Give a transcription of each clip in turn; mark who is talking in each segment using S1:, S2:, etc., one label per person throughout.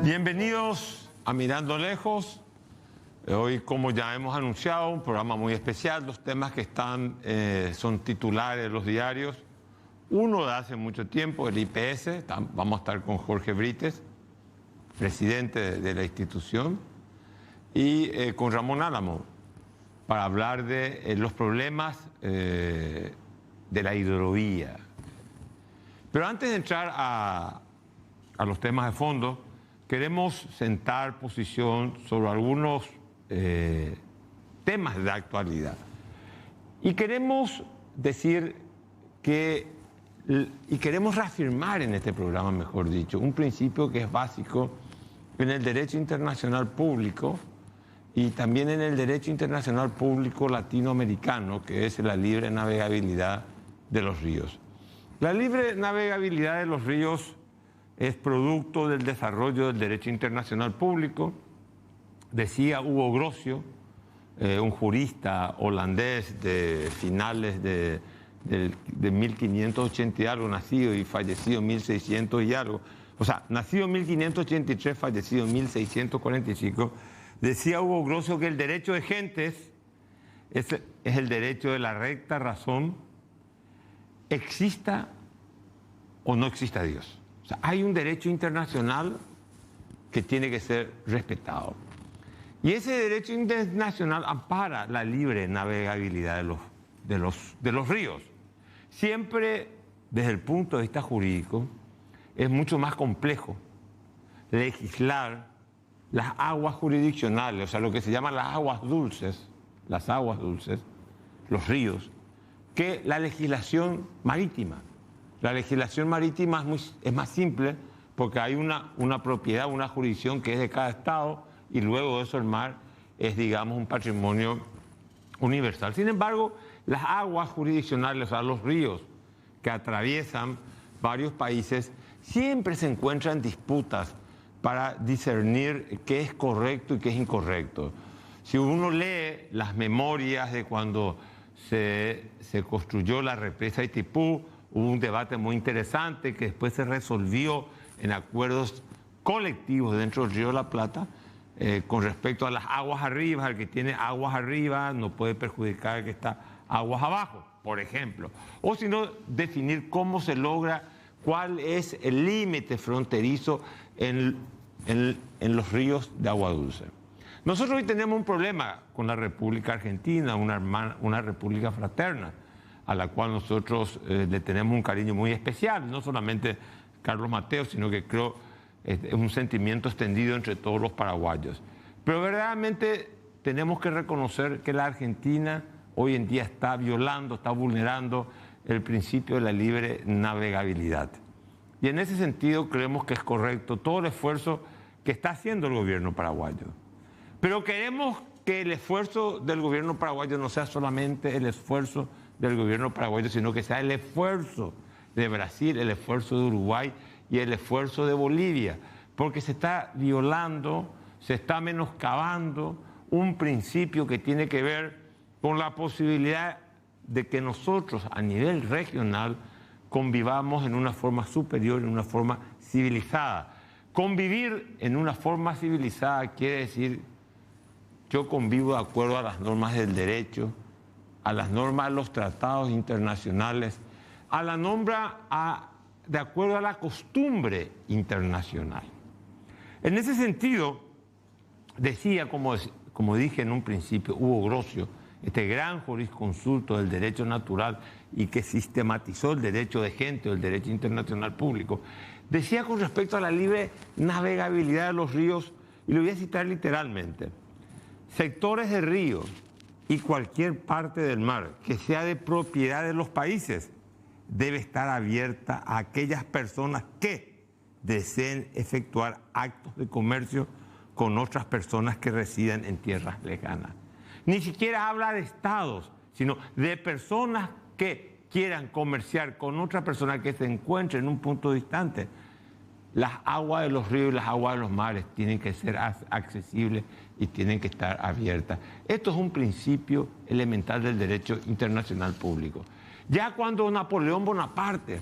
S1: Bienvenidos a Mirando Lejos. Hoy, como ya hemos anunciado, un programa muy especial. Los temas que están son titulares de los diarios. Uno de hace mucho tiempo, el IPS. Vamos a estar con Jorge Brites, presidente de la institución, y con Ramón Álamo, para hablar de los problemas de la hidrovía. Pero antes de entrar a los temas de fondo, queremos sentar posición sobre algunos temas de actualidad. Y queremos decir que, y queremos reafirmar en este programa, mejor dicho, un principio que es básico en el derecho internacional público y también en el derecho internacional público latinoamericano, que es la libre navegabilidad de los ríos. La libre navegabilidad de los ríos es producto del desarrollo del derecho internacional público. Decía Hugo Grocio, un jurista holandés de finales de 1580 y algo, nacido y fallecido en 1600 y algo, o sea, nacido en 1583, fallecido en 1645, decía Hugo Grocio que el derecho de gentes es el derecho de la recta razón, exista o no exista Dios. O sea, hay un derecho internacional que tiene que ser respetado. Y ese derecho internacional ampara la libre navegabilidad de los ríos. Siempre, desde el punto de vista jurídico, es mucho más complejo legislar las aguas jurisdiccionales, o sea, lo que se llaman las aguas dulces, los ríos, que la legislación marítima. La legislación marítima es más simple porque hay una propiedad, una jurisdicción que es de cada estado y luego de eso el mar es, digamos, un patrimonio universal. Sin embargo, las aguas jurisdiccionales, o sea, los ríos que atraviesan varios países, siempre se encuentran disputas para discernir qué es correcto y qué es incorrecto. Si uno lee las memorias de cuando se construyó la represa de Itipú, hubo un debate muy interesante que después se resolvió en acuerdos colectivos dentro del Río de la Plata con respecto a las aguas arriba. El que tiene aguas arriba no puede perjudicar al que está aguas abajo, por ejemplo. O si no, definir cómo se logra, cuál es el límite fronterizo en los ríos de agua dulce. Nosotros hoy tenemos un problema con la República Argentina, una república fraterna, a la cual nosotros le tenemos un cariño muy especial, no solamente Carlos Mateo, sino que creo es un sentimiento extendido entre todos los paraguayos. Pero verdaderamente tenemos que reconocer que la Argentina hoy en día está violando, está vulnerando el principio de la libre navegabilidad. Y en ese sentido creemos que es correcto todo el esfuerzo que está haciendo el gobierno paraguayo. Pero queremos que el esfuerzo del gobierno paraguayo no sea solamente el esfuerzo del gobierno paraguayo, sino que sea el esfuerzo de Brasil, el esfuerzo de Uruguay y el esfuerzo de Bolivia, porque se está violando, se está menoscabando un principio que tiene que ver con la posibilidad de que nosotros a nivel regional convivamos en una forma superior, en una forma civilizada. Convivir en una forma civilizada quiere decir yo convivo de acuerdo a las normas del derecho, a las normas de los tratados internacionales, a la norma de acuerdo a la costumbre internacional. En ese sentido, decía, como dije en un principio, Hugo Grocio, este gran jurisconsulto del derecho natural y que sistematizó el derecho de gente o el derecho internacional público, decía con respecto a la libre navegabilidad de los ríos, y lo voy a citar literalmente: sectores de ríos y cualquier parte del mar que sea de propiedad de los países debe estar abierta a aquellas personas que deseen efectuar actos de comercio con otras personas que residen en tierras lejanas. Ni siquiera habla de estados, sino de personas que quieran comerciar con otra persona que se encuentre en un punto distante. Las aguas de los ríos y las aguas de los mares tienen que ser accesibles y tienen que estar abiertas. Esto es un principio elemental del derecho internacional público. Ya cuando Napoleón Bonaparte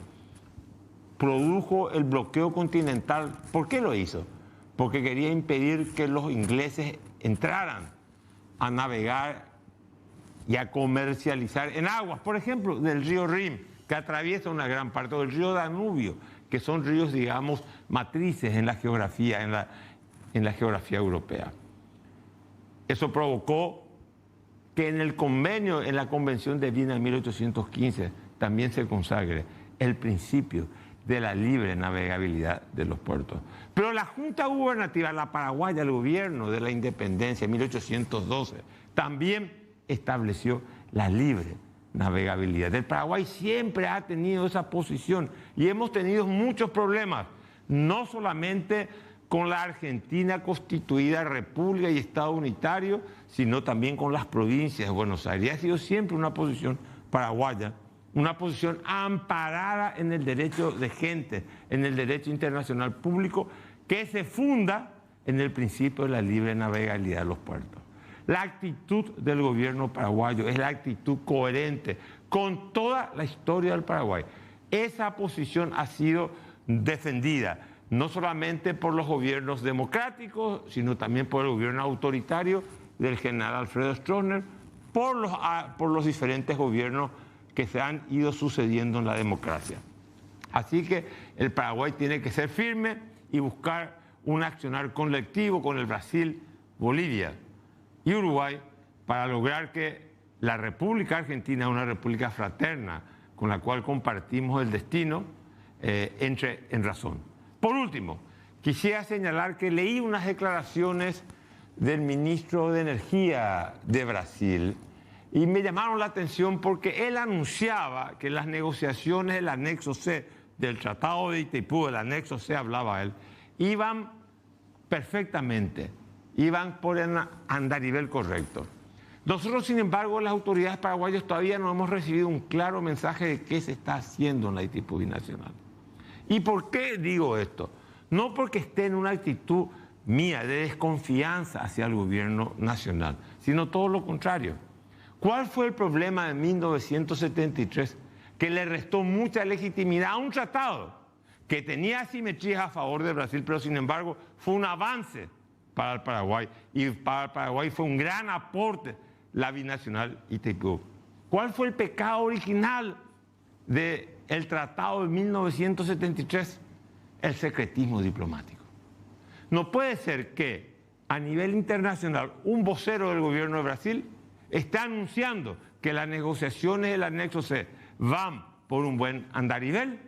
S1: produjo el bloqueo continental, ¿por qué lo hizo? porque quería impedir que los ingleses entraran a navegar y a comercializar en aguas, por ejemplo, del río Rin, que atraviesa una gran parte, del río Danubio, que son ríos, digamos, matrices en la geografía, en la geografía europea. Eso provocó que en el convenio, en la Convención de Viena en 1815, también se consagre el principio de la libre navegabilidad de los puertos. Pero la Junta Gubernativa, la paraguaya, el gobierno de la independencia en 1812, también estableció la libre navegabilidad. El Paraguay siempre ha tenido esa posición y hemos tenido muchos problemas, no solamente con la Argentina constituida república y Estado unitario, sino también con las provincias de Buenos Aires. Ha sido siempre una posición paraguaya, una posición amparada en el derecho de gente, en el derecho internacional público, que se funda en el principio de la libre navegabilidad de los puertos. La actitud del gobierno paraguayo es la actitud coherente con toda la historia del Paraguay. Esa posición ha sido defendida no solamente por los gobiernos democráticos, sino también por el gobierno autoritario del general Alfredo Stroessner, por los diferentes gobiernos que se han ido sucediendo en la democracia. Así que el Paraguay tiene que ser firme y buscar un accionar colectivo con el Brasil, Bolivia y Uruguay para lograr que la República Argentina, una república fraterna con la cual compartimos el destino, entre en razón. Por último, quisiera señalar que leí unas declaraciones del ministro de Energía de Brasil y me llamaron la atención porque él anunciaba que las negociaciones del anexo C del Tratado de Itaipú, del anexo C hablaba él, iban perfectamente, iban por el andarivel correcto. Nosotros, sin embargo, las autoridades paraguayas todavía no hemos recibido un claro mensaje de qué se está haciendo en la Itaipú binacional. ¿Y por qué digo esto? No porque esté en una actitud mía de desconfianza hacia el gobierno nacional, sino todo lo contrario. ¿Cuál fue el problema de 1973 que le restó mucha legitimidad a un tratado que tenía asimetrías a favor de Brasil, pero sin embargo fue un avance para el Paraguay y para el Paraguay fue un gran aporte la binacional Itaipú? ¿Cuál fue el pecado original del tratado de 1973? El secretismo diplomático. No puede ser que a nivel internacional un vocero del gobierno de Brasil esté anunciando que las negociaciones del anexo C van por un buen andarivel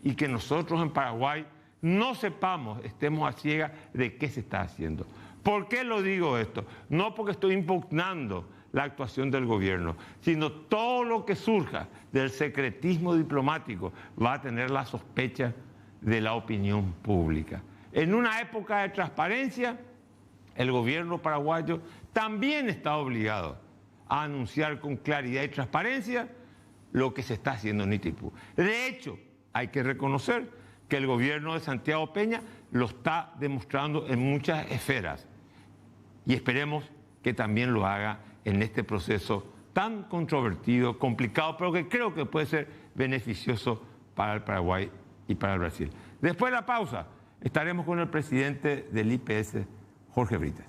S1: y que nosotros en Paraguay no sepamos, estemos a ciegas de qué se está haciendo. ¿Por qué lo digo esto? No porque estoy impugnando la actuación del gobierno, sino todo lo que surja del secretismo diplomático va a tener la sospecha de la opinión pública. En una época de transparencia, el gobierno paraguayo también está obligado a anunciar con claridad y transparencia lo que se está haciendo en Itaipú. De hecho, hay que reconocer que el gobierno de Santiago Peña lo está demostrando en muchas esferas y esperemos que también lo haga en este proceso tan controvertido, complicado, pero que creo que puede ser beneficioso para el Paraguay y para el Brasil. Después de la pausa, estaremos con el presidente del IPS, Jorge Brites.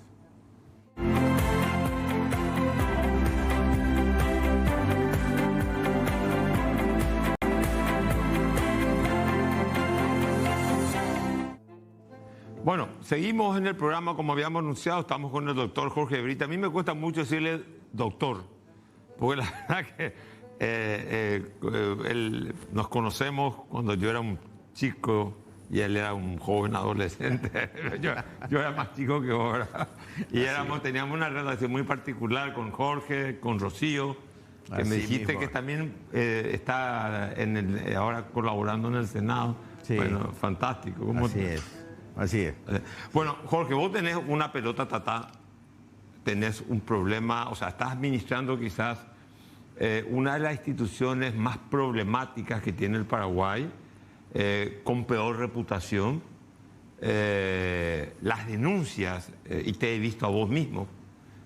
S1: Bueno, seguimos en el programa como habíamos anunciado, estamos con el doctor Jorge Brites. A mí me cuesta mucho decirle doctor, porque la verdad que nos conocemos cuando yo era un chico y él era un joven adolescente. yo era más chico que ahora. Y teníamos una relación muy particular con Jorge, con Rocío, que me dijiste mismo que también está ahora colaborando en el Senado. Sí. Bueno, fantástico.
S2: Así es. Así es.
S1: Bueno, Jorge, vos tenés una pelota tatá, tenés un problema, o sea, estás administrando quizás una de las instituciones más problemáticas que tiene el Paraguay, con peor reputación, las denuncias, y te he visto a vos mismo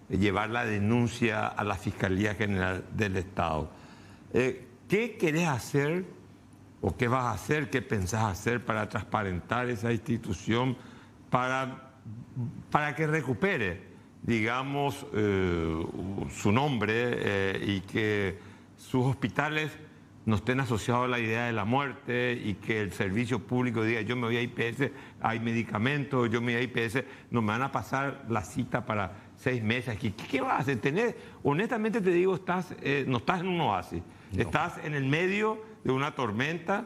S1: llevar la denuncia a la Fiscalía General del Estado. ¿Qué querés hacer o qué vas a hacer, qué pensás hacer para transparentar esa institución, para para que recupere, digamos, su nombre y que sus hospitales no estén asociados a la idea de la muerte y que el servicio público diga yo me voy a IPS, hay medicamentos, yo me voy a IPS, no me van a pasar la cita para 6 meses. ¿Qué vas a hacer? Honestamente te digo, no estás en un oasis, no. Estás en el medio de una tormenta.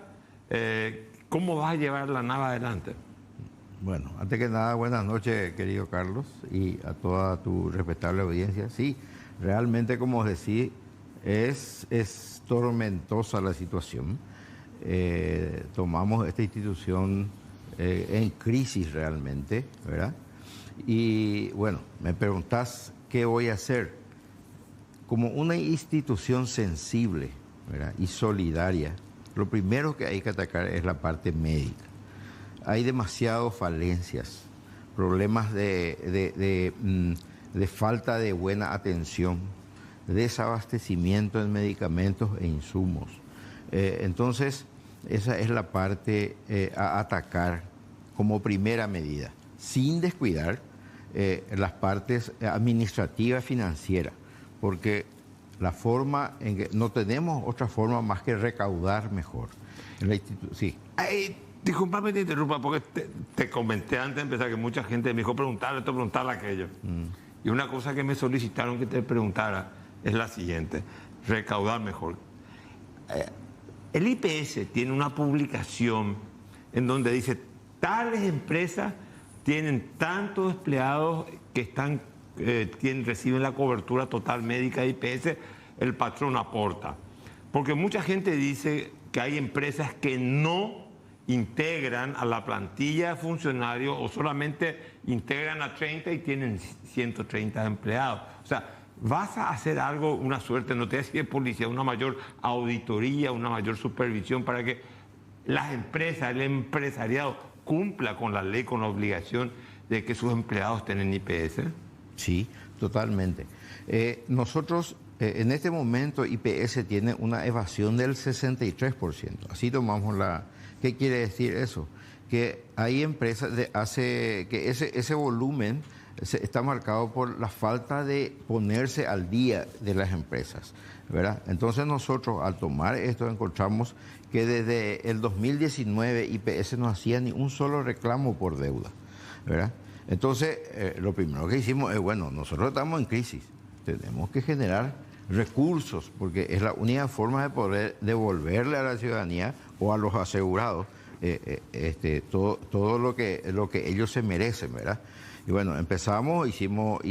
S1: ¿Cómo vas a llevar la nave adelante?
S2: Bueno, antes que nada, buenas noches, querido Carlos, y a toda tu respetable audiencia. Sí, realmente, como decís, es tormentosa la situación. Tomamos esta institución en crisis realmente, ¿verdad? Y bueno, me preguntás qué voy a hacer. Como una institución sensible, ¿verdad?, y solidaria, lo primero que hay que atacar es la parte médica. Hay demasiadas falencias, problemas de falta de buena atención, desabastecimiento en medicamentos e insumos. Entonces, esa es la parte a atacar como primera medida, sin descuidar las partes administrativas y financieras, porque la forma en que no tenemos otra forma más que recaudar mejor. Sí.
S1: Disculpame que te interrumpa, porque te comenté antes de empezar que mucha gente me dijo preguntarle esto, preguntarle aquello. Y una cosa que me solicitaron que te preguntara es la siguiente: recaudar mejor. El IPS tiene una publicación en donde dice tales empresas tienen tantos empleados que están reciben la cobertura total médica de IPS, el patrón aporta. Porque mucha gente dice que hay empresas que no integran a la plantilla de funcionarios o solamente integran a 30 y tienen 130 empleados. O sea, vas a hacer algo, una suerte, no te voy a decir policía, una mayor auditoría, una mayor supervisión para que las empresas, el empresariado cumpla con la ley, con la obligación de que sus empleados tengan IPS.
S2: Sí, totalmente. Nosotros, en este momento, IPS tiene una evasión del 63%. Así tomamos la... ¿Qué quiere decir eso? Que hay empresas que ese volumen está marcado por la falta de ponerse al día de las empresas, ¿verdad? Entonces nosotros, al tomar esto, encontramos que desde el 2019 IPS no hacía ni un solo reclamo por deuda, ¿verdad? Entonces, lo primero que hicimos es, bueno, nosotros estamos en crisis, tenemos que generar recursos, porque es la única forma de poder devolverle a la ciudadanía o a los asegurados todo lo que ellos se merecen, ¿verdad? Y bueno, empezamos, hicimos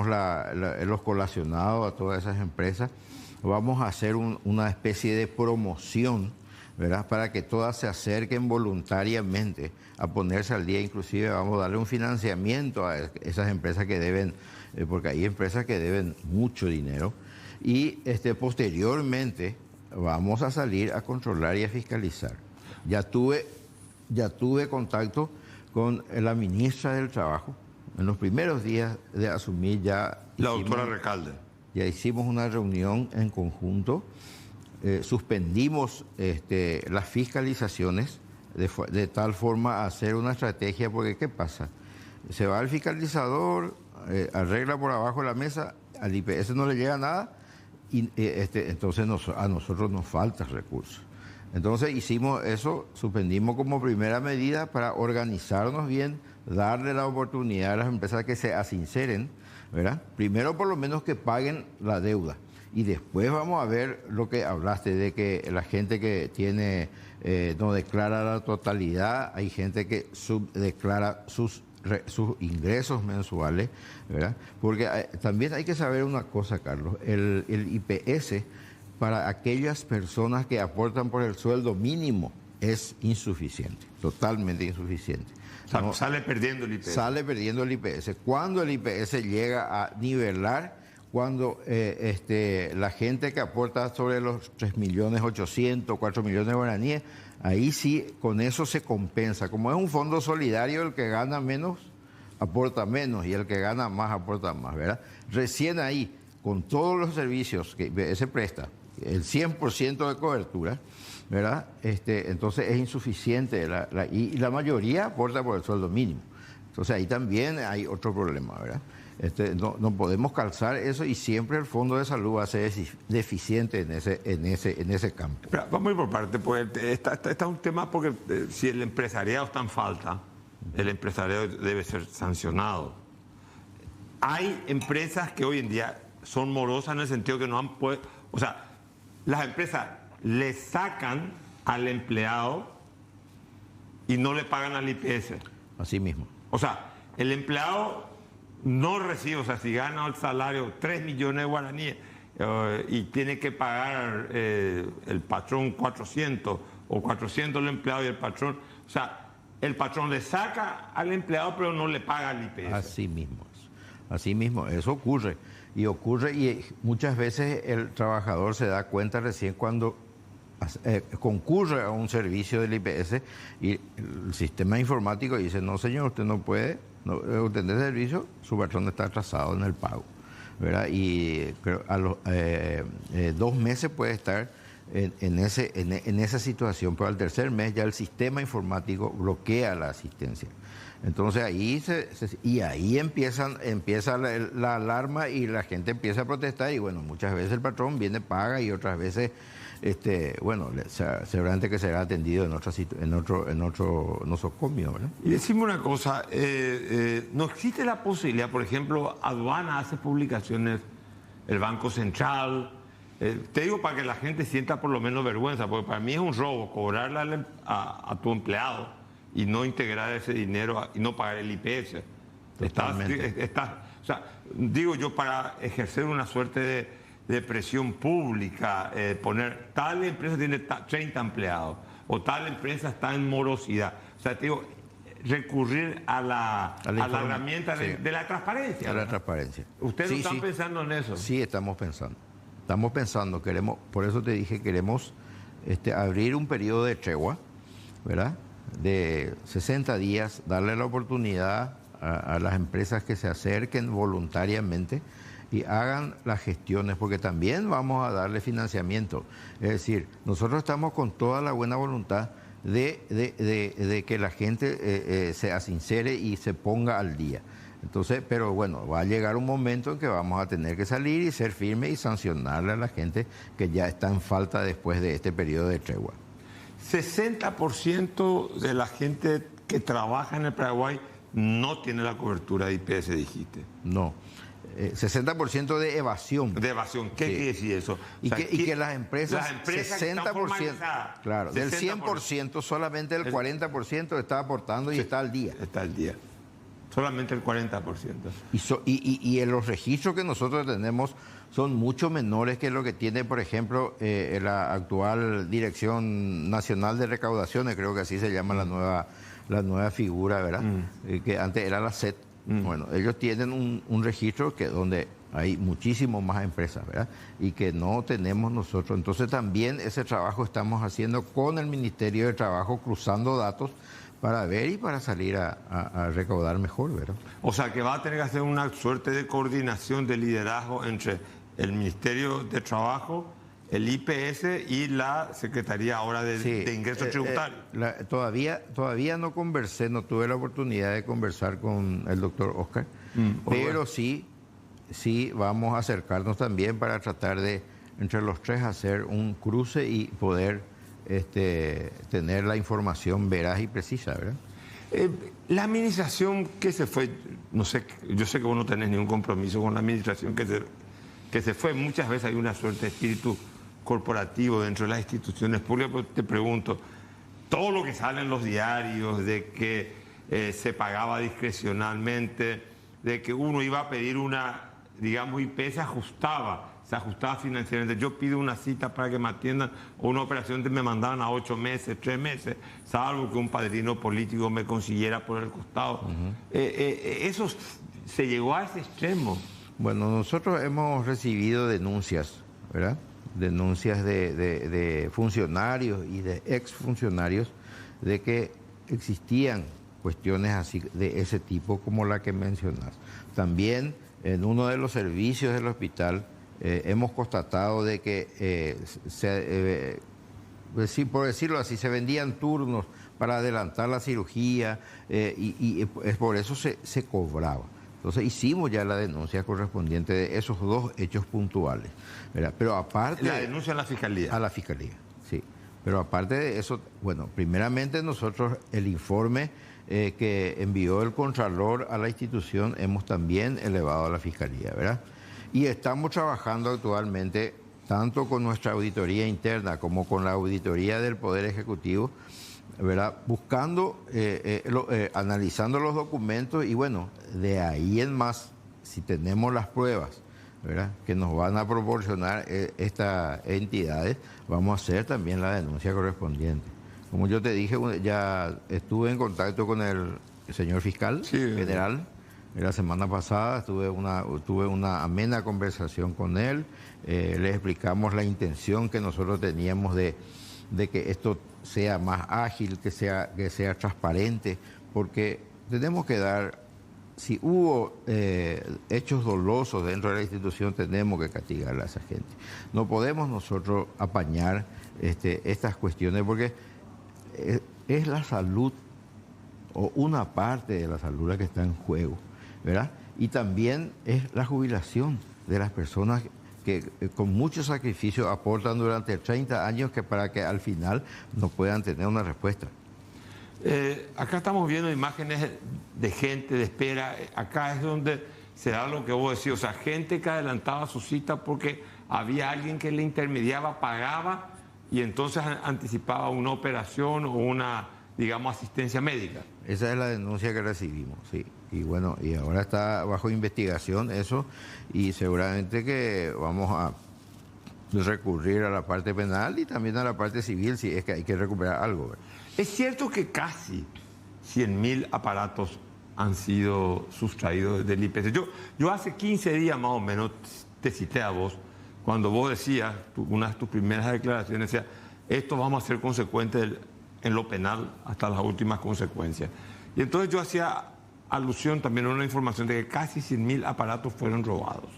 S2: los colacionados a todas esas empresas. Vamos a hacer una especie de promoción, ¿verdad?, para que todas se acerquen voluntariamente a ponerse al día. Inclusive vamos a darle un financiamiento a esas empresas que deben, porque hay empresas que deben mucho dinero. Y posteriormente vamos a salir a controlar y a fiscalizar. Ya tuve contacto con la ministra del Trabajo. En los primeros días de asumir
S1: la doctora Recalde.
S2: Ya hicimos una reunión en conjunto, suspendimos las fiscalizaciones de tal forma a hacer una estrategia, porque ¿qué pasa? Se va el fiscalizador, arregla por abajo de la mesa, al IPS no le llega nada y entonces a nosotros nos falta recursos. Entonces hicimos eso, suspendimos como primera medida para organizarnos bien, darle la oportunidad a las empresas que se asinceren, ¿verdad? Primero por lo menos que paguen la deuda y después vamos a ver lo que hablaste de que la gente que tiene no declara la totalidad, hay gente que subdeclara sus ingresos mensuales, ¿verdad? Porque también hay que saber una cosa, Carlos, el IPS para aquellas personas que aportan por el sueldo mínimo es insuficiente, totalmente insuficiente.
S1: No, sale perdiendo el IPS.
S2: Sale perdiendo el IPS. Cuando el IPS llega a nivelar, cuando la gente que aporta sobre los 3.800.000, 4 millones de guaraníes, ahí sí, con eso se compensa. Como es un fondo solidario, el que gana menos aporta menos y el que gana más aporta más, ¿verdad? Recién ahí, con todos los servicios que se presta, el 100% de cobertura, ¿verdad? Entonces es insuficiente y la mayoría aporta por el sueldo mínimo. Entonces ahí también hay otro problema, ¿verdad? No podemos calzar eso y siempre el Fondo de Salud va a ser deficiente en ese campo.
S1: Pero vamos a ir por parte, pues está un tema porque si el empresariado está en falta, el empresariado debe ser sancionado. Hay empresas que hoy en día son morosas en el sentido que no han podido, o sea, las empresas le sacan al empleado y no le pagan al IPS.
S2: Así mismo.
S1: O sea, el empleado no recibe, o sea, si gana el salario 3 millones de guaraníes y tiene que pagar el patrón 400 o 400 el empleado y el patrón, o sea, el patrón le saca al empleado pero no le paga al IPS.
S2: Así mismo, eso ocurre. Y muchas veces el trabajador se da cuenta recién cuando concurre a un servicio del IPS y el sistema informático dice, no señor, usted no puede obtener servicio, su patrón está atrasado en el pago, ¿verdad? Y creo a los 2 meses puede estar en esa situación, pero al tercer mes ya el sistema informático bloquea la asistencia. Entonces ahí ahí empieza la alarma y la gente empieza a protestar y bueno, muchas veces el patrón viene, paga y otras veces seguramente que será atendido en otro nosocomio, ¿verdad?
S1: Y decime una cosa, ¿no existe la posibilidad, por ejemplo, aduana hace publicaciones, el Banco Central? Te digo para que la gente sienta por lo menos vergüenza, porque para mí es un robo cobrarle a tu empleado y no integrar ese dinero y no pagar el IPS. O sea, digo yo, para ejercer una suerte de presión pública, poner tal empresa tiene 30 empleados o tal empresa está en morosidad. O sea, te digo, recurrir a la herramienta de la transparencia.
S2: A la transparencia.
S1: ¿Ustedes no están pensando en eso?
S2: Sí, estamos pensando. Por eso te dije, queremos abrir un periodo de tregua, ¿verdad? De 60 días, darle la oportunidad a las empresas que se acerquen voluntariamente y hagan las gestiones, porque también vamos a darle financiamiento. Es decir, nosotros estamos con toda la buena voluntad de que la gente se asincere y se ponga al día. Entonces, pero bueno, va a llegar un momento en que vamos a tener que salir y ser firmes y sancionarle a la gente que ya está en falta después de este periodo de tregua.
S1: 60% de la gente que trabaja en el Paraguay no tiene la cobertura de IPS, dijiste.
S2: No. 60% de evasión.
S1: De evasión. ¿Qué quiere decir eso?
S2: Y que las empresas 60%, claro,
S1: 60%,
S2: del 100% solamente el 40% está aportando y está al día.
S1: Está al día. Solamente el 40%.
S2: Y los registros que nosotros tenemos son mucho menores que lo que tiene, por ejemplo, la actual Dirección Nacional de Recaudaciones, creo que así se llama la nueva figura, ¿verdad? Que antes era la SET. Bueno, ellos tienen un registro donde hay muchísimas más empresas, ¿verdad? Y que no tenemos nosotros. Entonces también ese trabajo estamos haciendo con el Ministerio de Trabajo, cruzando datos para ver y para salir a recaudar mejor, ¿verdad?
S1: O sea que va a tener que hacer una suerte de coordinación de liderazgo entre el Ministerio de Trabajo, el IPS y la Secretaría ahora de Ingresos Tributarios.
S2: Todavía no conversé, no tuve la oportunidad de conversar con el doctor Oscar, pero sí vamos a acercarnos también para tratar de, entre los tres, hacer un cruce y poder tener la información veraz y precisa, ¿verdad?
S1: La administración que se fue, no sé, yo sé que vos no tenés ningún compromiso con la administración que se fue, muchas veces hay una suerte de espíritu corporativo dentro de las instituciones públicas, pues te pregunto, todo lo que sale en los diarios de que se pagaba discrecionalmente, de que uno iba a pedir digamos, IP se ajustaba financieramente. Yo pido una cita para que me atiendan o una operación que me mandaban a 8 meses, 3 meses, salvo que un padrino político me consiguiera por el costado. Eso se llegó a ese extremo.
S2: Bueno, nosotros hemos recibido denuncias, ¿verdad? Denuncias de funcionarios y de exfuncionarios de que existían cuestiones así de ese tipo como la que mencionas. También en uno de los servicios del hospital hemos constatado de que pues sí, por decirlo así, se vendían turnos para adelantar la cirugía y es por eso se cobraba. Entonces hicimos ya la denuncia correspondiente de esos dos hechos puntuales, ¿verdad? Pero aparte...
S1: La denuncia a la Fiscalía.
S2: A la Fiscalía, sí. Pero aparte de eso, bueno, primeramente nosotros el informe que envió el Contralor a la institución hemos también elevado a la Fiscalía, ¿verdad? Y estamos trabajando actualmente tanto con nuestra auditoría interna como con la auditoría del Poder Ejecutivo, ¿verdad? Buscando, analizando los documentos y bueno, de ahí en más, si tenemos las pruebas, ¿verdad?, que nos van a proporcionar estas entidades, vamos a hacer también la denuncia correspondiente. Como yo te dije, ya estuve en contacto con el señor fiscal general. La semana pasada tuve una amena conversación con él, le explicamos la intención que nosotros teníamos de que esto sea más ágil, que sea transparente, porque tenemos que dar, si hubo hechos dolosos dentro de la institución, tenemos que castigar a esa gente. No podemos nosotros apañar estas cuestiones porque es la salud o una parte de la salud la que está en juego, ¿verdad? Y también es la jubilación de las personas que con mucho sacrificio aportan durante 30 años para que al final no puedan tener una respuesta.
S1: Acá estamos viendo imágenes de gente de espera. Acá es donde se da lo que vos decís, o sea, gente que adelantaba su cita porque había alguien que le intermediaba, pagaba y entonces anticipaba una operación o una, digamos, asistencia médica.
S2: Esa es la denuncia que recibimos, sí. Y bueno, y ahora está bajo investigación eso y seguramente que vamos a recurrir a la parte penal y también a la parte civil si es que hay que recuperar algo, ¿verdad?
S1: Es cierto que casi 100.000 aparatos han sido sustraídos del IPS. Yo hace 15 días más o menos te cité a vos, cuando vos decías, una de tus primeras declaraciones, decía, esto vamos a ser consecuentes en lo penal hasta las últimas consecuencias. Y entonces yo hacía alusión también a una información de que casi 100.000 aparatos fueron robados.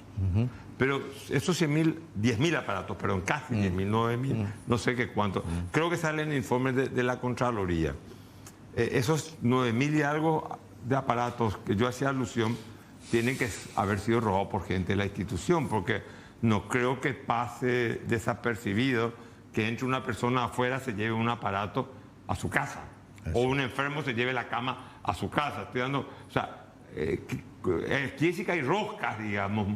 S1: Pero esos 10.000 aparatos, perdón, casi 10.000, 9.000, no sé qué cuánto. Creo que sale en el informe de la Contraloría. Esos 9.000 y algo de aparatos que yo hacía alusión tienen que haber sido robados por gente de la institución, porque no creo que pase desapercibido que entre una persona afuera se lleve un aparato a su casa. Eso. O un enfermo se lleve la cama a su casa. Estoy dando, o sea, quiere decir que hay roscas, digamos,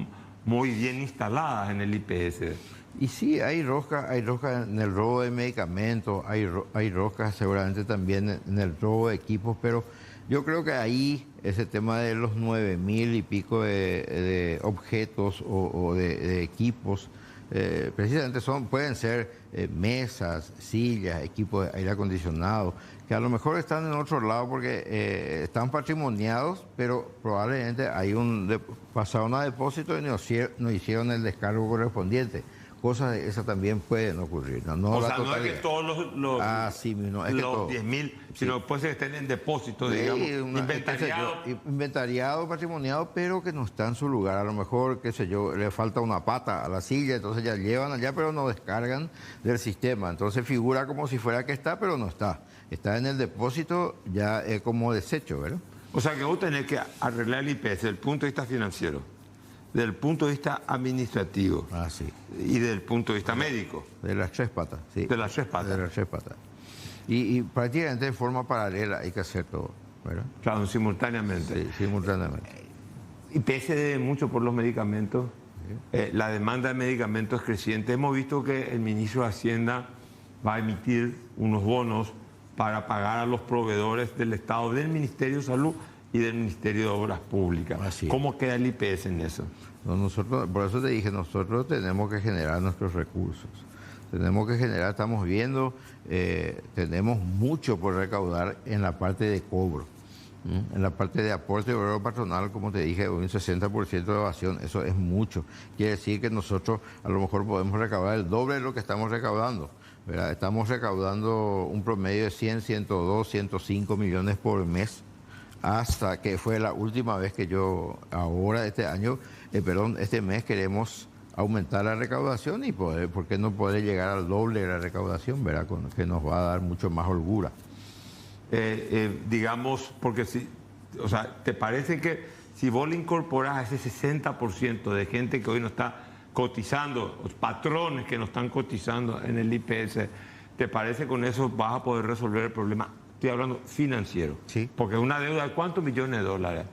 S1: muy bien instaladas en el IPS.
S2: Y sí, hay roscas en el robo de medicamentos, hay roscas seguramente también en el robo de equipos, pero yo creo que ahí ese tema de los 9.000 y pico de objetos o de equipos, precisamente pueden ser mesas, sillas, equipos de aire acondicionado, que a lo mejor están en otro lado porque están patrimoniados, pero probablemente pasaron a depósito y no hicieron el descargo correspondiente. Cosas de esas también pueden ocurrir. No
S1: o sea, no es que todos los 10.000, sino puede ser que estén en depósito, digamos,
S2: inventariado, patrimoniado, pero que no está en su lugar. A lo mejor, qué sé yo, le falta una pata a la silla, entonces ya llevan allá, pero no descargan del sistema. Entonces figura como si fuera que está, pero no está. Está en el depósito ya como desecho, ¿verdad?
S1: O sea que vos tenés que arreglar el IPS desde el punto de vista financiero, desde el punto de vista administrativo
S2: sí.
S1: Y desde el punto de vista médico.
S2: De las tres patas, sí.
S1: De las tres patas.
S2: De las tres patas. Y prácticamente de forma paralela hay que hacer todo, ¿verdad?
S1: Claro, simultáneamente.
S2: Sí, simultáneamente.
S1: IPS debe mucho por los medicamentos. Sí. La demanda de medicamentos es creciente. Hemos visto que el ministro de Hacienda va a emitir unos bonos para pagar a los proveedores del Estado, del Ministerio de Salud y del Ministerio de Obras Públicas. ¿Cómo queda el IPS en eso?
S2: No, nosotros, por eso te dije, nosotros tenemos que generar nuestros recursos. Tenemos que generar, estamos viendo, tenemos mucho por recaudar en la parte de cobro. En la parte de aporte de obrero patronal, como te dije, un 60% de evasión, eso es mucho. Quiere decir que nosotros a lo mejor podemos recaudar el doble de lo que estamos recaudando, ¿verdad? Estamos recaudando un promedio de 100, 102, 105 millones por mes, hasta que fue la última vez que ahora este mes queremos aumentar la recaudación y poder, ¿por qué no poder llegar al doble de la recaudación, ¿verdad? Que nos va a dar mucho más holgura.
S1: Digamos, porque si, o sea, ¿te parece que si vos le incorporás a ese 60% de gente que hoy no está cotizando, los patrones que no están cotizando en el IPS, ¿te parece que con eso vas a poder resolver el problema? Estoy hablando financiero.
S2: Sí.
S1: Porque es una deuda de ¿cuántos millones de dólares?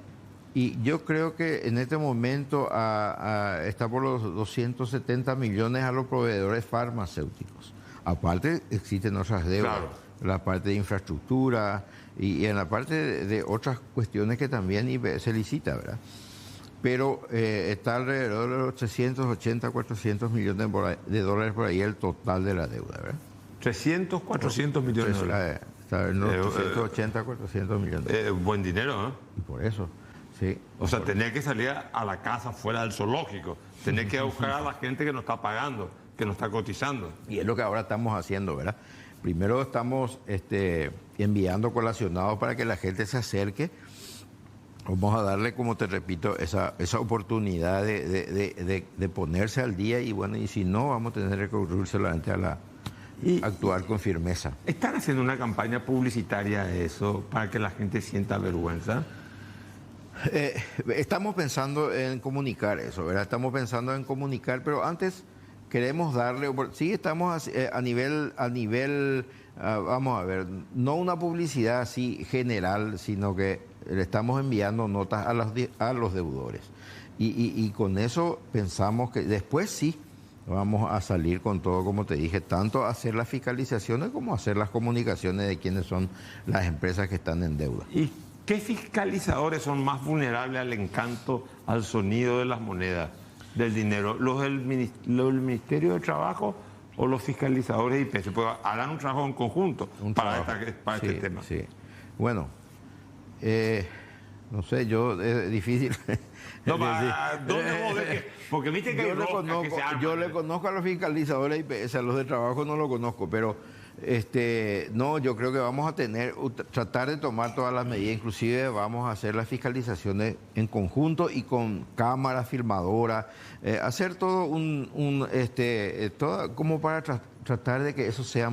S2: Y yo creo que en este momento está por los 270 millones a los proveedores farmacéuticos. Aparte existen otras deudas.
S1: Claro.
S2: La parte de infraestructura y en la parte de otras cuestiones que también se licita, ¿verdad? Pero está alrededor de los 380, 400 millones de dólares por ahí el total de la deuda, ¿verdad?
S1: 300, 400 millones de dólares.
S2: Está en los 380, 400 millones.
S1: Buen dinero, ¿eh?
S2: Y por eso, sí.
S1: O sea, tener que salir a la casa fuera del zoológico, tener que buscar a la gente que no está pagando, que no está cotizando.
S2: Y es lo que ahora estamos haciendo, ¿verdad? Primero estamos enviando colacionados para que la gente se acerque. Vamos a darle, como te repito, esa oportunidad de ponerse al día y bueno, y si no, vamos a tener que recurrir solamente a actuar con firmeza.
S1: ¿Están haciendo una campaña publicitaria de eso para que la gente sienta vergüenza?
S2: Estamos pensando en comunicar eso, ¿verdad? Estamos pensando en comunicar, pero antes queremos darle, sí estamos a nivel, vamos a ver, no una publicidad así general, sino que le estamos enviando notas a los deudores. Y con eso pensamos que después sí vamos a salir con todo, como te dije, tanto hacer las fiscalizaciones como hacer las comunicaciones de quiénes son las empresas que están en deuda.
S1: ¿Y qué fiscalizadores son más vulnerables al encanto, al sonido de las monedas, del dinero? ¿Los del Ministerio de Trabajo o los fiscalizadores de IPS? Pues harán un trabajo en conjunto para este tema.
S2: Sí. Bueno, no sé, es difícil.
S1: No, ¿dónde vos ves que? Porque viste que
S2: yo le conozco a los fiscalizadores de IPS, a los de trabajo no lo conozco, pero no, yo creo que vamos a tratar de tomar todas las medidas, inclusive vamos a hacer las fiscalizaciones en conjunto y con cámaras filmadoras, hacer todo todo como para tratar de que eso sea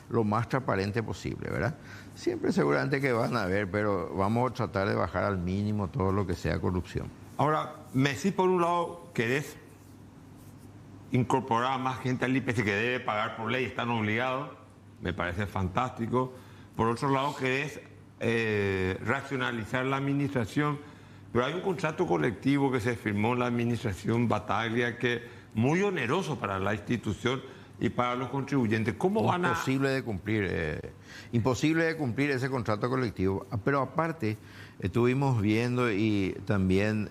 S2: lo más transparente posible, ¿verdad? Siempre seguramente que van a haber, pero vamos a tratar de bajar al mínimo todo lo que sea corrupción.
S1: Ahora, Messi, por un lado, querés incorporar a más gente al IPS que debe pagar por ley, están obligados, me parece fantástico. Por otro lado, querés racionalizar la administración, pero hay un contrato colectivo que se firmó en la administración Bataglia que es muy oneroso para la institución y para los contribuyentes. ¿Cómo van a...?
S2: Imposible de cumplir ese contrato colectivo. Pero aparte, estuvimos viendo y también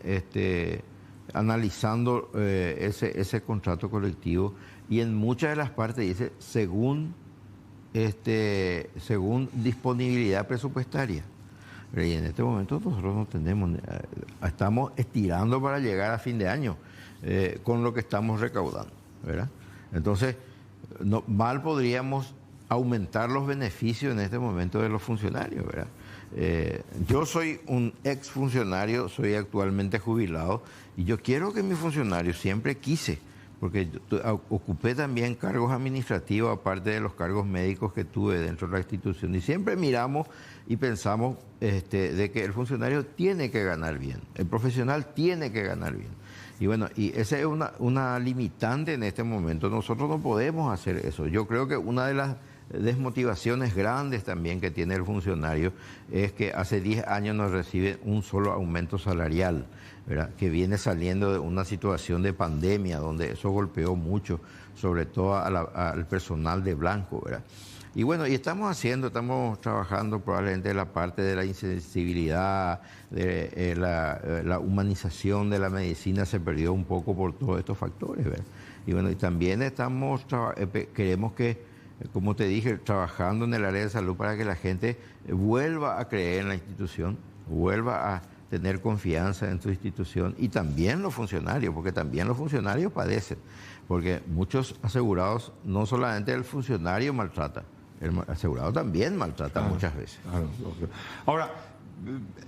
S2: analizando ese contrato colectivo y en muchas de las partes dice según disponibilidad presupuestaria. Y en este momento nosotros no tenemos, estamos estirando para llegar a fin de año con lo que estamos recaudando, ¿verdad? Entonces, mal podríamos aumentar los beneficios en este momento de los funcionarios, ¿verdad? Yo soy un exfuncionario, soy actualmente jubilado y yo quiero que mis funcionarios, siempre quise, porque ocupé también cargos administrativos, aparte de los cargos médicos que tuve dentro de la institución, y siempre miramos y pensamos de que el funcionario tiene que ganar bien, el profesional tiene que ganar bien. Y bueno, y esa es una limitante en este momento. Nosotros no podemos hacer eso. Yo creo que una de las desmotivaciones grandes también que tiene el funcionario es que hace 10 años no recibe un solo aumento salarial, ¿verdad? Que viene saliendo de una situación de pandemia donde eso golpeó mucho, sobre todo al personal de blanco, ¿verdad? Y bueno, y estamos trabajando probablemente la parte de la insensibilidad, de la humanización de la medicina se perdió un poco por todos estos factores, ¿verdad? Y bueno, y también queremos que, como te dije, trabajando en el área de salud para que la gente vuelva a creer en la institución, vuelva a tener confianza en su institución, y también los funcionarios, porque también los funcionarios padecen, porque muchos asegurados, no solamente el funcionario maltrata, el asegurado también maltrata muchas veces.
S1: Claro. Ahora,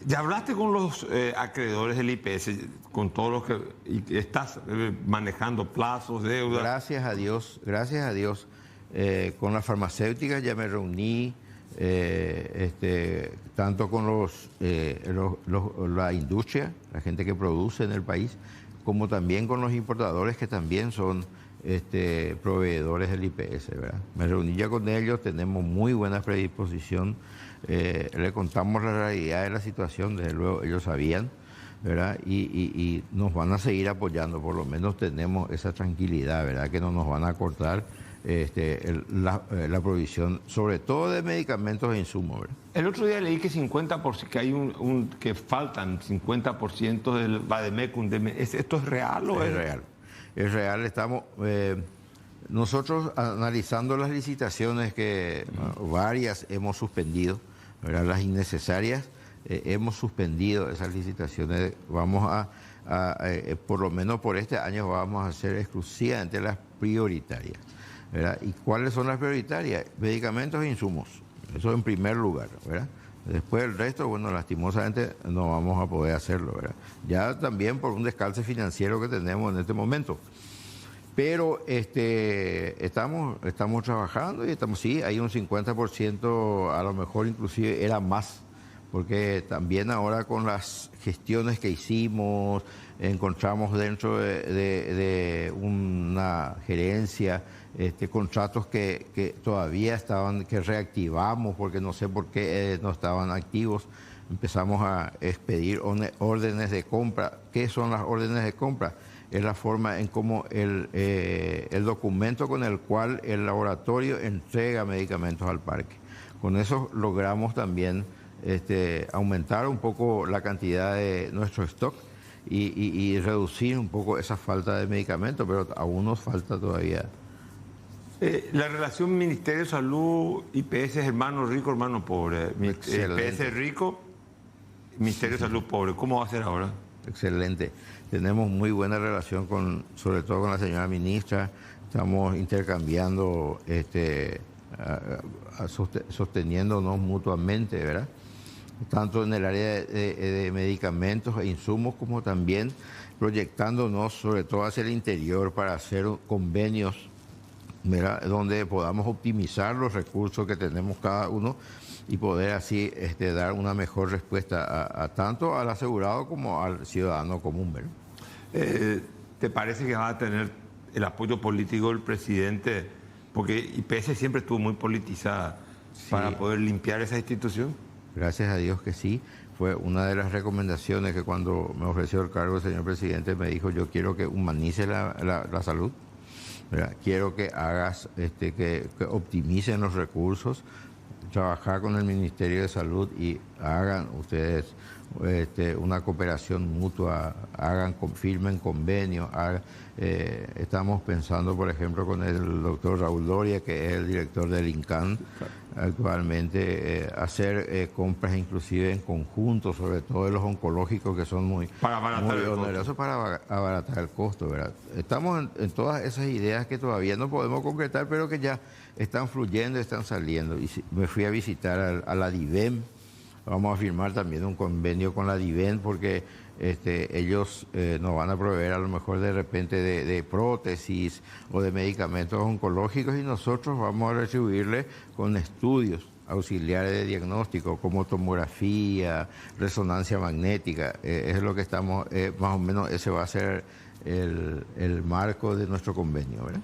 S1: ¿Ya hablaste con los acreedores del IPS, con todos los que y estás manejando plazos, deudas?
S2: Gracias a Dios. Con las farmacéuticas ya me reuní, tanto con la industria, la gente que produce en el país, como también con los importadores que también son proveedores del IPS, ¿verdad? Me reuní ya con ellos, tenemos muy buena predisposición, le contamos la realidad de la situación, desde luego ellos sabían, ¿verdad? Y nos van a seguir apoyando, por lo menos tenemos esa tranquilidad, ¿verdad? Que no nos van a cortar la provisión, sobre todo de medicamentos e insumos, ¿verdad?
S1: El otro día leí que 50%, que hay que faltan 50% del Bademecum. ¿Esto es real o
S2: es real? Es real. Estamos nosotros analizando las licitaciones que varias hemos suspendido, ¿verdad? Las innecesarias, hemos suspendido esas licitaciones. Vamos a por lo menos por este año vamos a hacer exclusivamente las prioritarias, ¿verdad? ¿Y cuáles son las prioritarias? Medicamentos e insumos. Eso en primer lugar, ¿verdad? Después el resto, bueno, lastimosamente no vamos a poder hacerlo, ¿verdad? Ya también por un descalce financiero que tenemos en este momento. Pero estamos trabajando y sí, hay un 50%, a lo mejor inclusive era más, porque también ahora con las gestiones que hicimos, encontramos dentro de una gerencia contratos que todavía estaban, que reactivamos porque no sé por qué no estaban activos. Empezamos a expedir órdenes de compra. ¿Qué son las órdenes de compra? Es la forma en cómo el documento con el cual el laboratorio entrega medicamentos al parque. Con eso logramos también aumentar un poco la cantidad de nuestro stock y reducir un poco esa falta de medicamentos, pero aún nos falta todavía.
S1: La relación Ministerio de Salud, IPS es hermano rico, hermano pobre. IPS rico, Ministerio de Salud pobre. ¿Cómo va a ser ahora?
S2: Excelente. Tenemos muy buena relación sobre todo con la señora ministra. Estamos intercambiando, sosteniéndonos mutuamente, ¿verdad? Tanto en el área de medicamentos e insumos, como también proyectándonos sobre todo hacia el interior para hacer convenios, ¿verdad? Donde podamos optimizar los recursos que tenemos cada uno y poder así dar una mejor respuesta tanto al asegurado como al ciudadano común, ¿verdad?
S1: ¿Te parece que va a tener el apoyo político del presidente? Porque IPS siempre estuvo muy politizada, sí, para poder limpiar esa institución.
S2: Gracias a Dios que sí. Fue una de las recomendaciones que cuando me ofreció el cargo el señor presidente me dijo: yo quiero que humanice la salud, ¿verdad? Quiero que hagas, que optimicen los recursos, trabajar con el Ministerio de Salud y hagan ustedes una cooperación mutua, firmen convenios. Estamos pensando, por ejemplo, con el doctor Raúl Doria, que es el director del INCAN, actualmente, hacer compras inclusive en conjunto, sobre todo de los oncológicos, que son muy onerosos, para abaratar el costo, ¿verdad? Estamos en todas esas ideas que todavía no podemos concretar, pero que ya están fluyendo, están saliendo. Y me fui a visitar a la DIVEM. Vamos a firmar también un convenio con la DIVEN porque ellos nos van a proveer a lo mejor de repente de prótesis o de medicamentos oncológicos, y nosotros vamos a retribuirle con estudios auxiliares de diagnóstico como tomografía, resonancia magnética. Es lo que estamos, más o menos ese va a ser el marco de nuestro convenio, ¿verdad?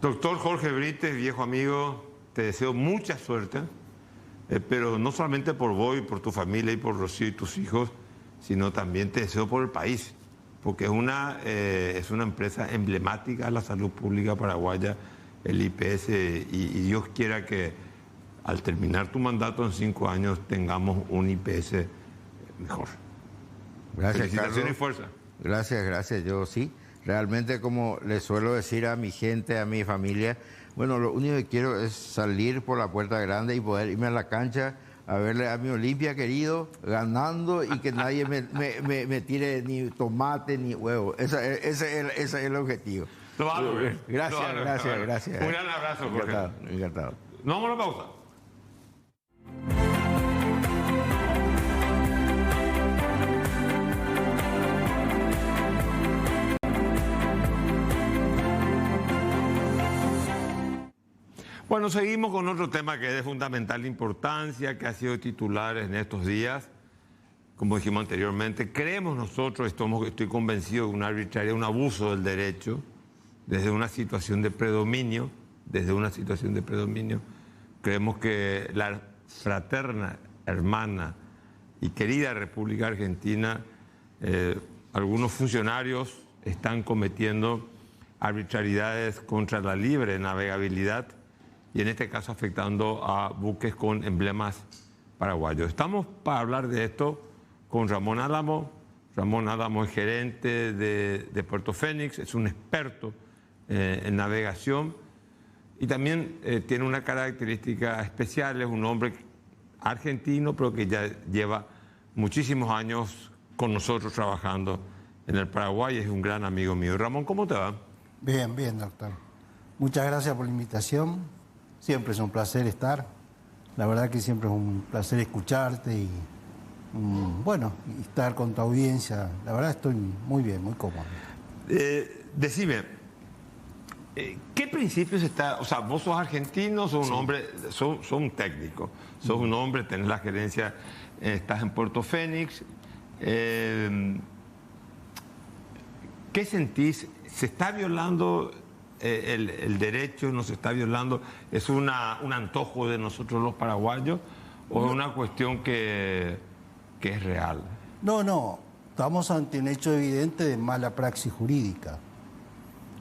S1: Doctor Jorge Brites, viejo amigo, te deseo mucha suerte. Pero no solamente por vos y por tu familia y por Rocío y tus hijos, sino también te deseo por el país, porque es una empresa emblemática de la salud pública paraguaya, el IPS, y Dios quiera que al terminar tu mandato en 5 años tengamos un IPS mejor.
S2: Gracias,
S1: felicitaciones,
S2: Carlos.
S1: Y fuerza.
S2: Gracias. Yo sí, realmente, como le suelo decir a mi gente, a mi familia, bueno, lo único que quiero es salir por la puerta grande y poder irme a la cancha a verle a mi Olimpia querido ganando y que nadie me tire ni tomate ni huevo. Ese es el objetivo.
S1: Lo va a lograr.
S2: Gracias.
S1: Un gran abrazo, Jorge.
S2: Encantado.
S1: Nos vamos a la pausa. Bueno, seguimos con otro tema que es de fundamental importancia, que ha sido titular en estos días. Como dijimos anteriormente, creemos nosotros, estoy convencido de una arbitrariedad, un abuso del derecho, desde una situación de predominio, creemos que la fraterna, hermana y querida República Argentina, algunos funcionarios están cometiendo arbitrariedades contra la libre navegabilidad y en este caso afectando a buques con emblemas paraguayos. Estamos para hablar de esto con Ramón Álamo. Ramón Álamo es gerente de Puerto Fénix, es un experto en navegación y también tiene una característica especial, es un hombre argentino pero que ya lleva muchísimos años con nosotros trabajando en el Paraguay, es un gran amigo mío. Ramón, ¿cómo te va?
S3: Bien, bien, doctor. Muchas gracias por la invitación. Siempre es un placer estar. La verdad que siempre es un placer escucharte y, bueno, estar con tu audiencia. La verdad estoy muy bien, muy cómodo.
S1: Decime, ¿qué principios está? O sea, vos sos argentino, sos un hombre, sos un técnico, sos un hombre, tenés la gerencia, estás en Puerto Fénix. ¿Qué sentís? ¿Se está violando el derecho? ¿No se está violando? ¿Es un antojo de nosotros los paraguayos o es una cuestión que es real?
S3: No. Estamos ante un hecho evidente de mala praxis jurídica.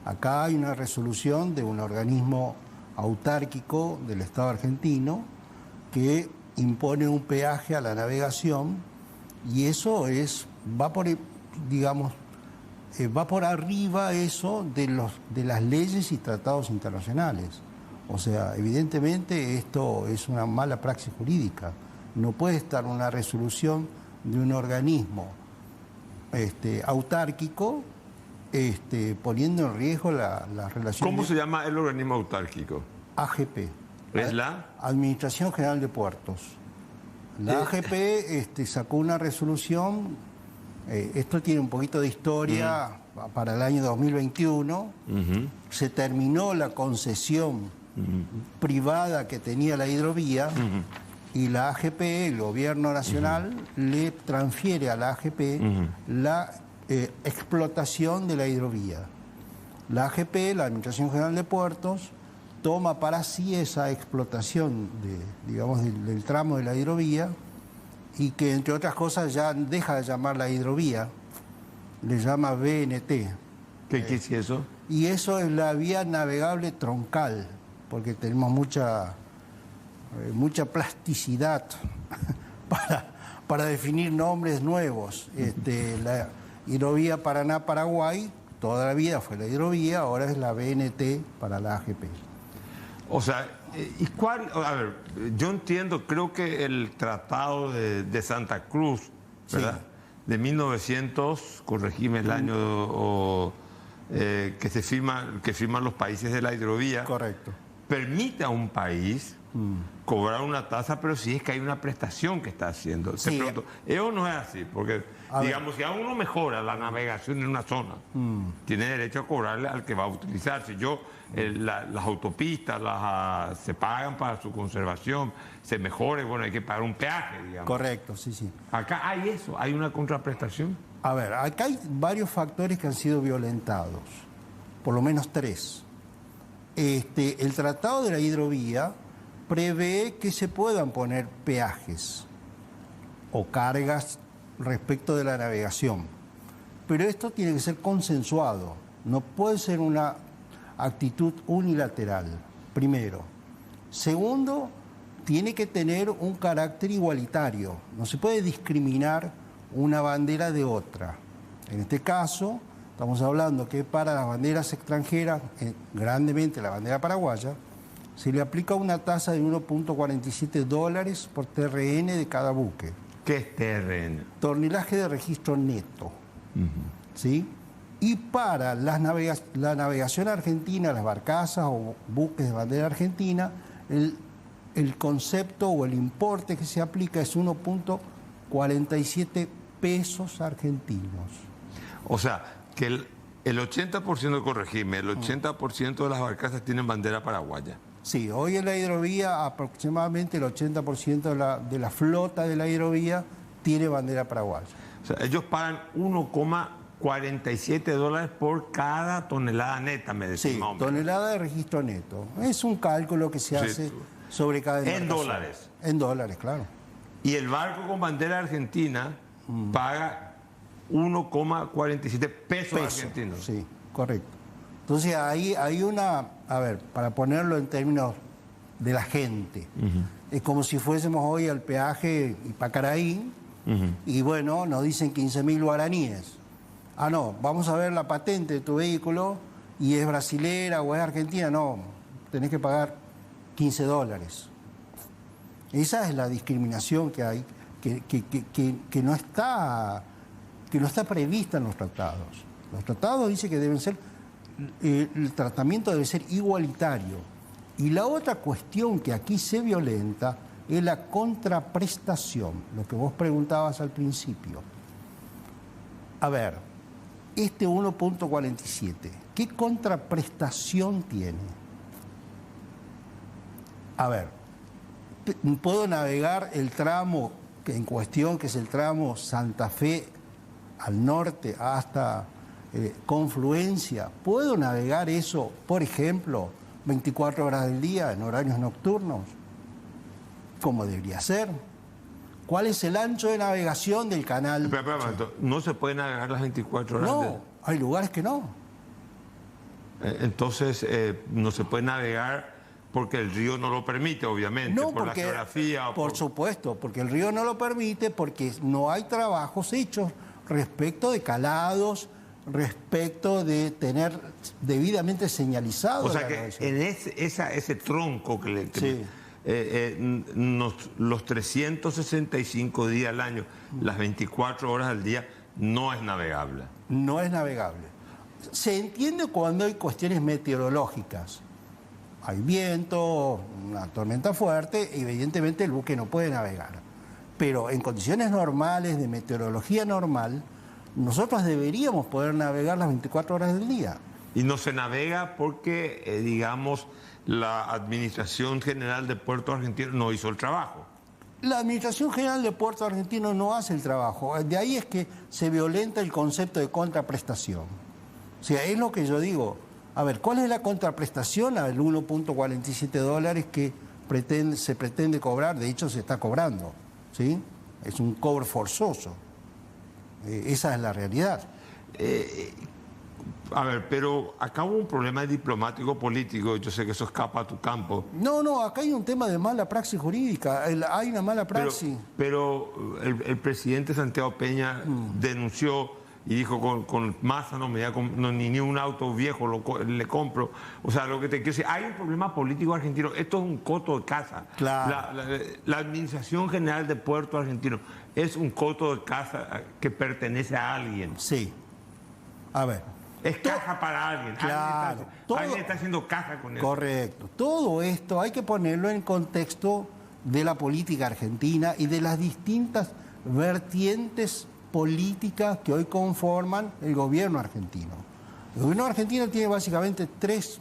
S3: Acá hay una resolución de un organismo autárquico del Estado argentino que impone un peaje a la navegación y eso va por arriba eso de las leyes y tratados internacionales. O sea, evidentemente esto es una mala praxis jurídica. No puede estar una resolución de un organismo autárquico poniendo en riesgo la relación.
S1: ¿Cómo se llama el organismo autárquico?
S3: AGP.
S1: ¿Es la?
S3: Administración General de Puertos. La AGP sacó una resolución, esto tiene un poquito de historia, para el año 2021, se terminó la concesión privada que tenía la hidrovía y la AGP, el gobierno nacional, le transfiere a la AGP la explotación de la hidrovía. La AGP, la Administración General de Puertos, toma para sí esa explotación del tramo de la hidrovía y que, entre otras cosas, ya deja de llamar la hidrovía, le llama VNT.
S1: ¿Qué es eso?
S3: Y eso es la vía navegable troncal, porque tenemos mucha plasticidad para definir nombres nuevos. La hidrovía Paraná-Paraguay, toda la vida fue la hidrovía, ahora es la VNT para la AGP.
S1: O sea, ¿y cuál? A ver, yo entiendo, creo que el Tratado de Santa Cruz, ¿verdad? Sí. De 1900, corregime el año que firman los países de la hidrovía.
S3: Correcto.
S1: Permite a un país cobrar una tasa, pero si es que hay una prestación que está haciendo. Sí. Eso no es así, porque digamos, si a uno mejora la navegación en una zona, tiene derecho a cobrarle al que va a utilizar. Si las autopistas se pagan para su conservación, se mejore, bueno, hay que pagar un peaje, digamos.
S3: Correcto, sí.
S1: Acá hay eso, hay una contraprestación.
S3: A ver, acá hay varios factores que han sido violentados, por lo menos 3. El Tratado de la Hidrovía prevé que se puedan poner peajes o cargas respecto de la navegación, pero esto tiene que ser consensuado, no puede ser una actitud unilateral, primero. Segundo, tiene que tener un carácter igualitario, no se puede discriminar una bandera de otra. En este caso, estamos hablando que para las banderas extranjeras, grandemente la bandera paraguaya, se le aplica una tasa de $1.47 por TRN de cada buque.
S1: ¿Qué es TRN?
S3: Tonelaje de registro neto. ¿Sí? Y para la navegación argentina, las barcazas o buques de bandera argentina, el concepto o el importe que se aplica es 1.47 pesos argentinos.
S1: O sea, que el 80%, corregime, el 80% de las barcazas tienen bandera paraguaya.
S3: Sí, hoy en la hidrovía aproximadamente el 80% de la flota de la hidrovía tiene bandera paraguaya.
S1: O sea, ellos pagan 1,47 dólares por cada tonelada neta, me decís.
S3: Sí, tonelada de registro neto. Es un cálculo que se hace sobre cada embarcación.
S1: En dólares.
S3: En dólares, claro.
S1: Y el barco con bandera argentina paga 1,47 pesos argentinos.
S3: Sí, correcto. Entonces ahí hay una, a ver, para ponerlo en términos de la gente, es como si fuésemos hoy al peaje Ipacaraí y bueno, nos dicen 15.000 guaraníes. Ah, no, vamos a ver la patente de tu vehículo y es brasilera o es argentina, no, tenés que pagar 15 dólares. Esa es la discriminación que hay, que no está prevista en los tratados. Los tratados dicen que deben ser, el tratamiento debe ser igualitario. Y la otra cuestión que aquí se violenta es la contraprestación, lo que vos preguntabas al principio. A ver, este 1.47, ¿qué contraprestación tiene? A ver, puedo navegar el tramo en cuestión, que es el tramo Santa Fe al norte hasta Confluencia. ¿Puedo navegar eso, por ejemplo, 24 horas del día en horarios nocturnos? ¿Cómo debería ser? ¿Cuál es el ancho de navegación del canal?
S1: Pero, no se puede navegar las 24 horas.
S3: No, hay lugares que no.
S1: Entonces, no se puede navegar porque el río no lo permite, obviamente,
S3: No,
S1: por
S3: porque,
S1: la geografía.
S3: por supuesto, porque el río no lo permite, porque no hay trabajos hechos respecto de calados, respecto de tener debidamente señalizado.
S1: O sea que en ese tronco que
S3: Sí.
S1: los 365 días al año, las 24 horas al día, no es navegable.
S3: No es navegable. Se entiende cuando hay cuestiones meteorológicas. Hay viento, una tormenta fuerte, evidentemente el buque no puede navegar. Pero en condiciones normales, de meteorología normal, nosotros deberíamos poder navegar las 24 horas del día.
S1: Y no se navega porque, digamos, la Administración General de Puerto Argentino no hizo el trabajo.
S3: La Administración General de Puerto Argentino no hace el trabajo. De ahí es que se violenta el concepto de contraprestación. O sea, es lo que yo digo. A ver, ¿cuál es la contraprestación al 1.47 dólares que se pretende cobrar? De hecho, se está cobrando, ¿sí? Es un cobro forzoso. Esa es la realidad.
S1: A ver, pero acá hubo un problema diplomático político, yo sé que eso escapa a tu campo.
S3: No, acá hay un tema de mala praxis jurídica, hay una mala praxis.
S1: Pero el presidente Santiago Peña denunció y dijo con Massa ni un auto viejo le compro. O sea, lo que te quiero decir, hay un problema político argentino. Esto es un coto de casa.
S3: Claro.
S1: La Administración General de Puerto Argentino es un coto de casa que pertenece a alguien.
S3: Sí. A ver.
S1: Es caja para alguien.
S3: Claro.
S1: Alguien está haciendo caja con eso.
S3: Correcto. Todo esto hay que ponerlo en contexto de la política argentina y de las distintas vertientes políticas que hoy conforman el gobierno argentino. El gobierno argentino tiene básicamente tres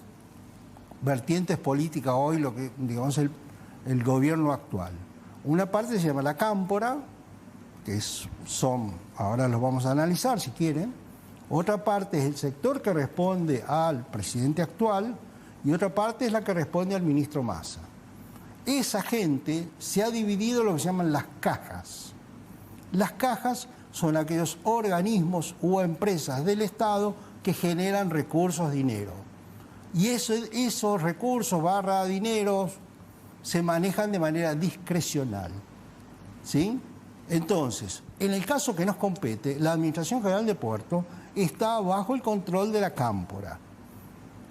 S3: vertientes políticas hoy, lo que digamos el gobierno actual. Una parte se llama la cámpora, que ahora los vamos a analizar si quieren. Otra parte es el sector que responde al presidente actual y otra parte es la que responde al ministro Massa. Esa gente se ha dividido en lo que se llaman las cajas. Las cajas son aquellos organismos u empresas del Estado que generan recursos, dinero. Y esos recursos dineros se manejan de manera discrecional. ¿Sí? Entonces, en el caso que nos compete, la Administración General de Puerto está bajo el control de la cámpora.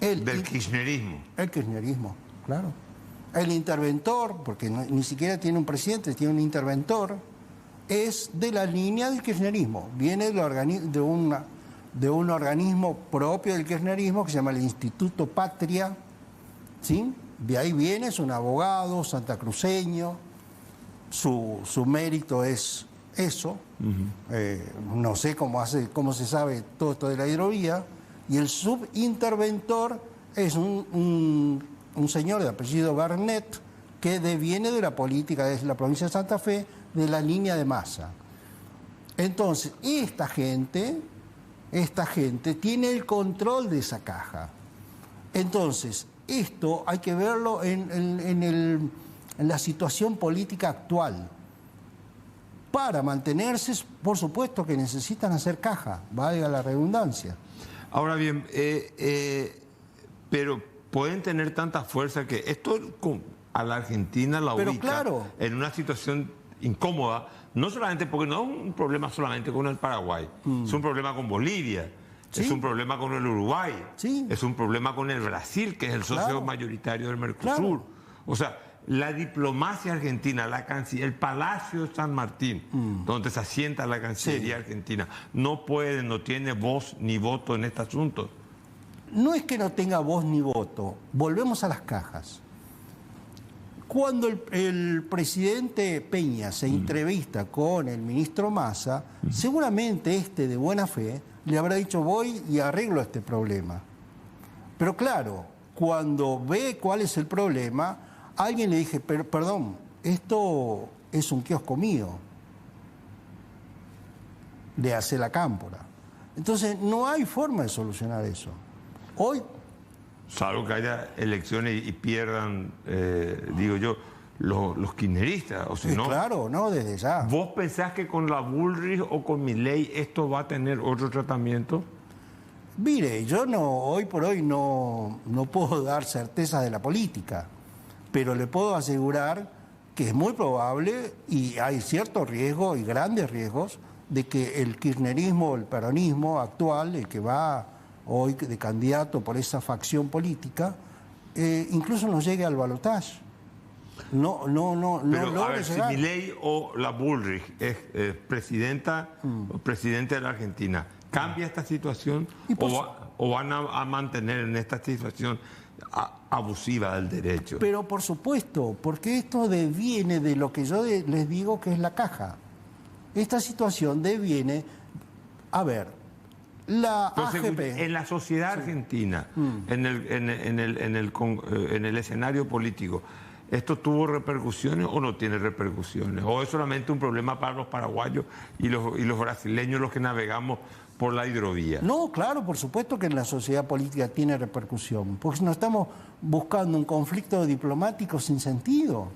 S1: Del kirchnerismo.
S3: El kirchnerismo, claro. El interventor, porque ni siquiera tiene un presidente, tiene un interventor, es de la línea del kirchnerismo. Viene de un organismo propio del kirchnerismo que se llama el Instituto Patria, ¿sí? De ahí viene, es un abogado santacruceño, su mérito es eso. No sé cómo se sabe todo esto de la hidrovía, y el subinterventor es un un señor de apellido Barnett, que deviene de la política de la provincia de Santa Fe, de la línea de Massa. Entonces, esta gente tiene el control de esa caja. Entonces, esto hay que verlo en la situación política actual. Para mantenerse, por supuesto que necesitan hacer caja, valga la redundancia.
S1: Ahora bien, pero pueden tener tanta fuerza que esto a la Argentina la
S3: Pero
S1: ubica
S3: claro.
S1: en una situación incómoda, no solamente porque no es un problema solamente con el Paraguay, es un problema con Bolivia,
S3: Sí.
S1: es un problema con el Uruguay,
S3: Sí.
S1: es un problema con el Brasil, que es el socio
S3: Claro.
S1: mayoritario del Mercosur.
S3: Claro.
S1: O sea, la diplomacia argentina, el Palacio de San Martín, donde se asienta la Cancillería argentina, no tiene voz ni voto en este asunto.
S3: No es que no tenga voz ni voto, volvemos a las cajas. Cuando el presidente Peña se entrevista con el ministro Massa, seguramente de buena fe le habrá dicho voy y arreglo este problema. Pero claro, cuando ve cuál es el problema, alguien le dije, perdón, esto es un kiosco mío, le hace la cámpora. Entonces no hay forma de solucionar eso. Hoy
S1: Salvo que haya elecciones y pierdan, digo yo, los kirchneristas. O si no,
S3: claro, no, desde ya.
S1: ¿vos pensás que con la Bullrich o con Milei esto va a tener otro tratamiento?
S3: Mire, yo hoy por hoy no puedo dar certezas de la política, pero le puedo asegurar que es muy probable y hay cierto riesgo y grandes riesgos de que el kirchnerismo, el peronismo actual, el que va hoy de candidato por esa facción política, incluso nos llegue al balotaje. No
S1: Pero a
S3: logre
S1: ver, si
S3: llegar.
S1: Milei o la Bullrich es presidenta o presidente de la Argentina, ¿cambia esta situación o van a mantener en esta situación abusiva del derecho?
S3: Pero por supuesto, porque esto deviene de lo que yo les digo que es la caja. Esta situación deviene, a ver, la AGP...
S1: En la sociedad argentina, en el escenario político, ¿esto tuvo repercusiones o no tiene repercusiones? ¿O es solamente un problema para los paraguayos y los brasileños los que navegamos por la hidrovía?
S3: No, claro, por supuesto que en la sociedad política tiene repercusión, porque no estamos buscando un conflicto diplomático sin sentido.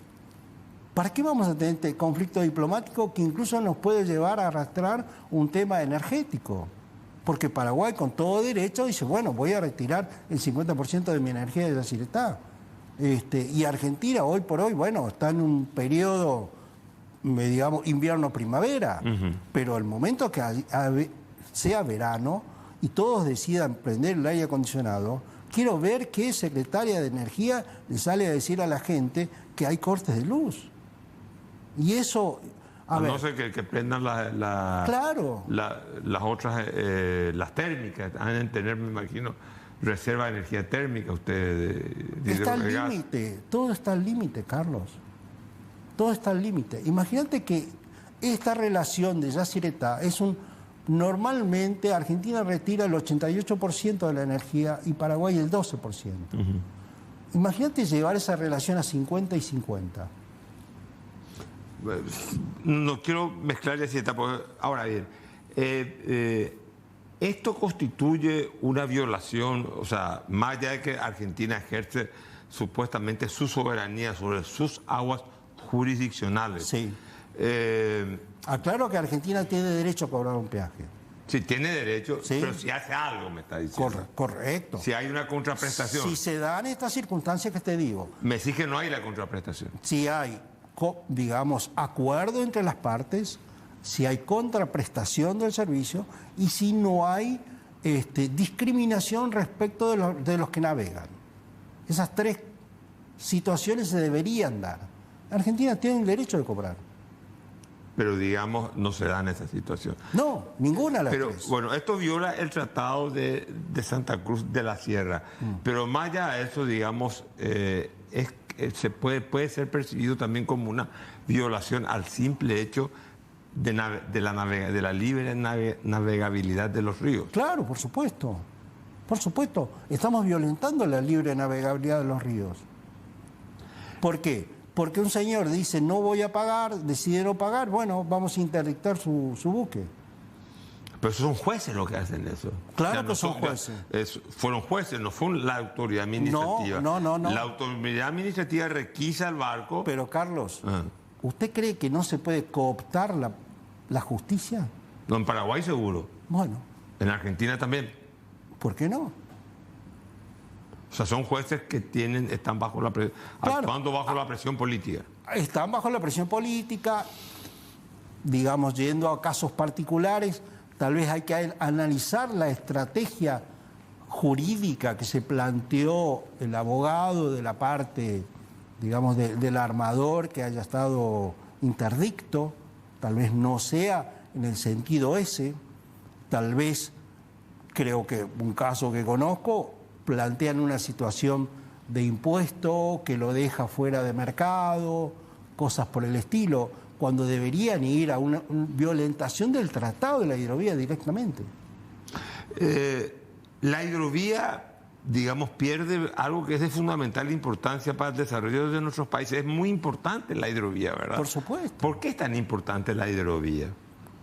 S3: ¿Para qué vamos a tener este conflicto diplomático que incluso nos puede llevar a arrastrar un tema energético? Porque Paraguay con todo derecho dice, bueno, voy a retirar el 50% de mi energía de Yacyretá. Y Argentina hoy por hoy, bueno, está en un periodo, digamos, invierno-primavera, pero el momento que sea verano y todos decidan prender el aire acondicionado, quiero ver qué secretaria de Energía le sale a decir a la gente que hay cortes de luz. Y eso...
S1: No sé que prendan
S3: claro.
S1: las otras, las térmicas, han de tener, me imagino, reserva de energía térmica ustedes.
S3: Está al límite, todo está al límite, Carlos. Todo está al límite. Imagínate que esta relación de Yacyretá es normalmente Argentina retira el 88% de la energía y Paraguay el 12%. Imagínate llevar esa relación a 50 y 50.
S1: No quiero mezclar Yacyretá, porque ahora bien, esto constituye una violación, o sea, más allá de que Argentina ejerce supuestamente su soberanía sobre sus aguas jurisdiccionales.
S3: Sí. Aclaro que Argentina tiene derecho a cobrar un peaje.
S1: Sí, tiene derecho,
S3: Sí.
S1: pero si hace algo, me está diciendo.
S3: Correcto.
S1: Si hay una contraprestación.
S3: Si se dan estas circunstancias que te digo,
S1: Me decís que no hay la contraprestación.
S3: si hay, digamos, acuerdo entre las partes, si hay contraprestación del servicio y si no hay discriminación respecto de los que navegan. Esas tres situaciones se deberían dar. Argentina tiene el derecho de cobrar.
S1: Pero digamos, no se da en esa situación.
S3: No, ninguna de las
S1: Pero
S3: tres.
S1: bueno, esto viola el Tratado de Santa Cruz de la Sierra. Pero más allá de eso, digamos, puede ser percibido también como una violación al simple hecho de la libre navegabilidad de los ríos.
S3: Claro, por supuesto. Por supuesto. Estamos violentando la libre navegabilidad de los ríos. ¿Por qué? Porque un señor dice no voy a pagar, decide no pagar, bueno, vamos a interdictar su buque.
S1: Pero son jueces los que hacen eso.
S3: Claro que son jueces.
S1: Fueron jueces, no fue la autoridad administrativa.
S3: No.
S1: La autoridad administrativa requisa el barco.
S3: Pero Carlos, ¿usted cree que no se puede cooptar la justicia?
S1: No, en Paraguay seguro.
S3: Bueno.
S1: En Argentina también.
S3: ¿Por qué no?
S1: O sea, son jueces que están bajo actuando bajo la presión política.
S3: Están bajo la presión política, digamos, yendo a casos particulares. Tal vez hay que analizar la estrategia jurídica que se planteó el abogado de la parte, digamos, del armador que haya estado interdicto. Tal vez no sea en el sentido ese. Tal vez, creo que un caso que conozco, plantean una situación de impuesto que lo deja fuera de mercado, cosas por el estilo, cuando deberían ir a una violentación del tratado de la hidrovía directamente.
S1: La hidrovía, digamos, pierde algo que es de fundamental importancia para el desarrollo de nuestros países. Es muy importante la hidrovía, ¿verdad?
S3: Por supuesto.
S1: ¿Por qué es tan importante la hidrovía?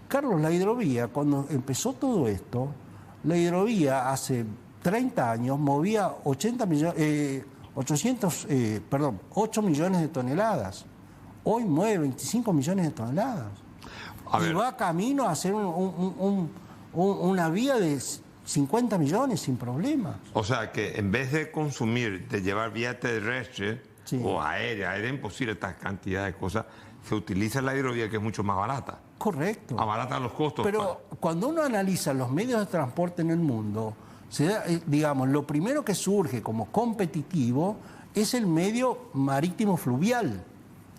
S3: Carlos, la hidrovía, cuando empezó todo esto, la hidrovía hace 30 años movía 8 millones de toneladas. Hoy mueve 25 millones de toneladas. Y va camino a hacer una vía de 50 millones sin problemas.
S1: O sea que en vez de consumir, de llevar vía terrestre o aérea imposible esta cantidad de cosas, se utiliza la hidrovía que es mucho más barata.
S3: Correcto.
S1: Abarata los costos.
S3: Pero cuando uno analiza los medios de transporte en el mundo, digamos, lo primero que surge como competitivo es el medio marítimo fluvial.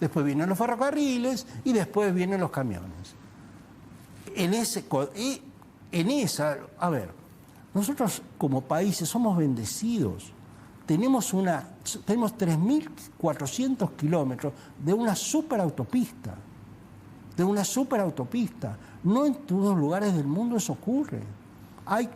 S3: Después vienen los ferrocarriles y después vienen los camiones. A ver, nosotros como países somos bendecidos. Tenemos 3.400 kilómetros de una superautopista. No en todos los lugares del mundo eso ocurre. Hay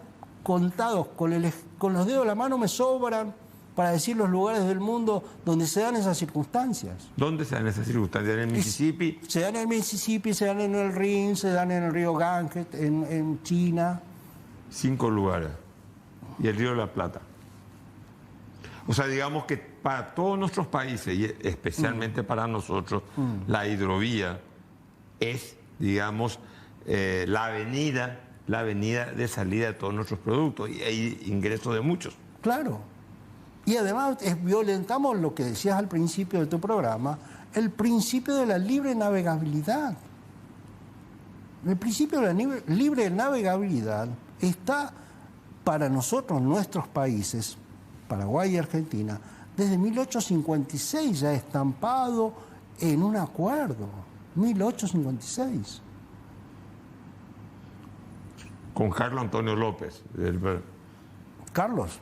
S3: contados con los dedos de la mano, me sobran para decir los lugares del mundo donde se dan esas circunstancias.
S1: ¿Dónde se dan esas circunstancias? ¿En el Mississippi?
S3: Se dan en el Mississippi, se dan en el Rin, se dan en el río Ganges, en China.
S1: 5 lugares. Y el río de la Plata. O sea, digamos que para todos nuestros países, y especialmente para nosotros, la hidrovía es, digamos, la avenida de salida de todos nuestros productos y hay ingresos de muchos.
S3: Claro. Y además violentamos lo que decías al principio de tu programa, el principio de la libre navegabilidad. El principio de la libre navegabilidad está para nosotros, nuestros países, Paraguay y Argentina, desde 1856 ya estampado en un acuerdo. 1856.
S1: Con Carlos Antonio López.
S3: Carlos,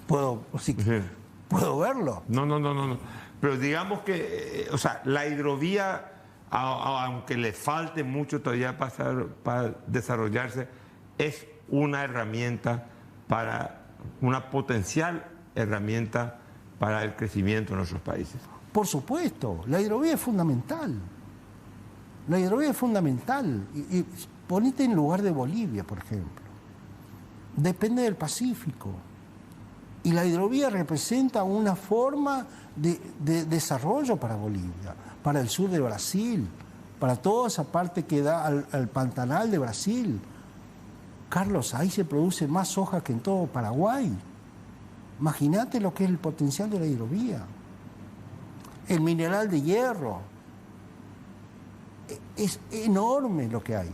S3: ¿puedo verlo?
S1: No. Pero digamos que, o sea, la hidrovía, aunque le falte mucho todavía para desarrollarse, es una herramienta una potencial herramienta para el crecimiento de nuestros países.
S3: Por supuesto, la hidrovía es fundamental. La hidrovía es fundamental. Y ponete en lugar de Bolivia, por ejemplo. Depende del Pacífico. Y la hidrovía representa una forma de desarrollo para Bolivia, para el sur de Brasil, para toda esa parte que da al Pantanal de Brasil. Carlos, ahí se produce más soja que en todo Paraguay. Imagínate lo que es el potencial de la hidrovía. El mineral de hierro. Es enorme lo que hay.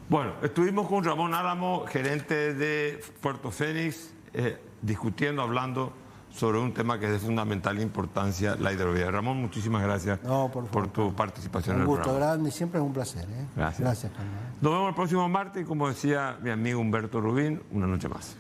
S1: Bueno, estuvimos con Ramón Álamo, gerente de Puerto Fénix, discutiendo, hablando sobre un tema que es de fundamental importancia, la hidrovía. Ramón, muchísimas gracias por tu participación en el programa.
S3: Un gusto grande, siempre es un placer. Gracias, Carlos.
S1: Nos vemos el próximo martes y como decía mi amigo Humberto Rubín, una noche más.